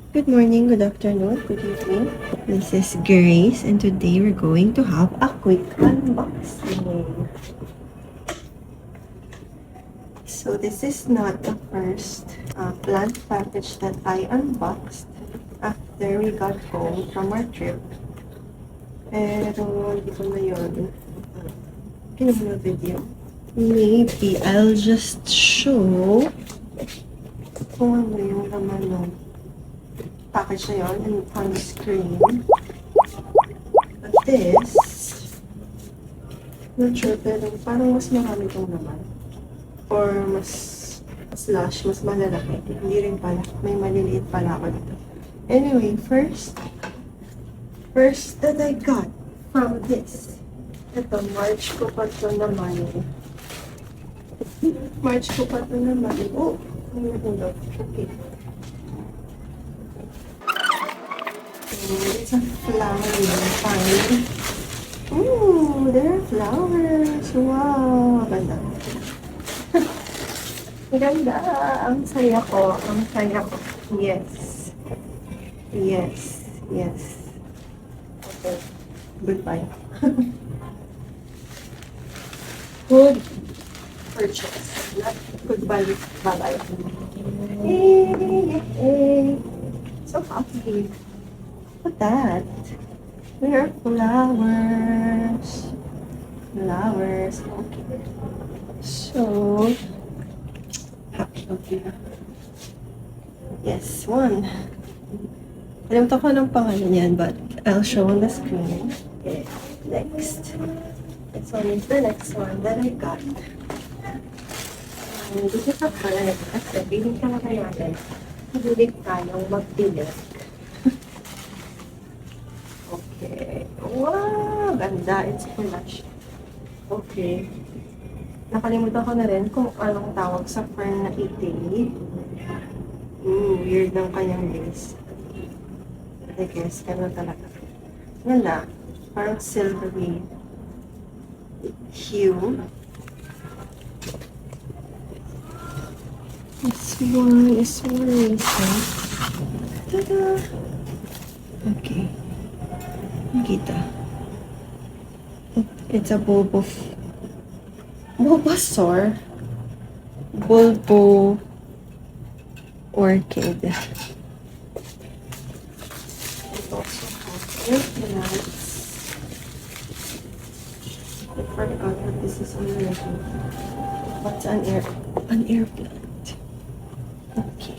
Good morning, good afternoon, good evening. This is Grace, and today we're going to have a quick unboxing. So this is not the first plant package that I unboxed after we got home from our trip. Pero hindi ko na yun kinuha video. Maybe I'll just show kung ano yung laman ng package na yun on the screen. But this, not sure, pero parang mas marami itong naman. Or mas lush, mas malalaki. Hindi rin pala. May maliliit pala ako dito. Anyway, first that I got from this. Ito, March ko pa ito naman. March ko pa ito naman. Oh, ano na okay. It's a flowering pine. Ooh, there are flowers. Wow, ganda. Ganda. Ang saya ko. Ang saya ko. Yes. Yes. Yes. Okay. Goodbye. Good purchase. Not goodbye. Bye-bye. Hey. So happy. Look at that. There are flowers. Flowers. Okay. So, happy. Okay. Yes, one. Alam ko ng pangalan yan, but I'll show on the screen. Okay. Next. This one is the next one that I got. This is a bird. Kasi, biling ka na natin. Mahilig tayong magdilig. Okay. Wow! Ganda. It's flash. Okay. Nakalimutan ko na rin kung anong tawag sa fern na itil. Weird ng kanyang base. I guess, gano'n talaga. Ganda. Parang silvery hue. This one is more recent. Ta-da! Okay. Nakita. It's a Bulbasaur Bulbo orchid. It also has airplants. I forgot that this is already. What's an airplant? Okay.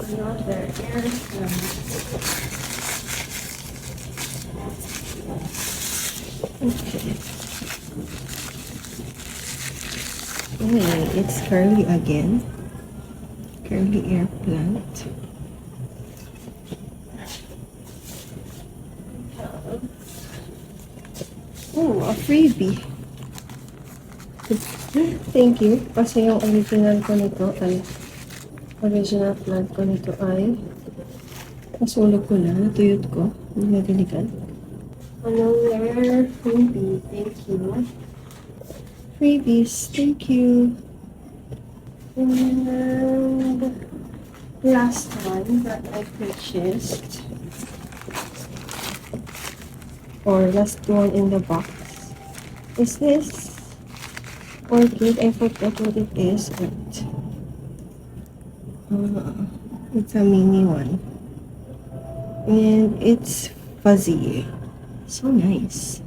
Another airplant. Okay. Anyway, it's curly again. Curly airplant. Oh, a freebie. Thank you. Kasi yung original plant ko nito ay nasulog ko na, natuyot ko. Hindi natiligan. Another freebie. Thank you. Freebies. Thank you. And last one that I purchased, or last one in the box, is this orchid. I forgot what it is, but it's a mini one. And it's fuzzy. So nice.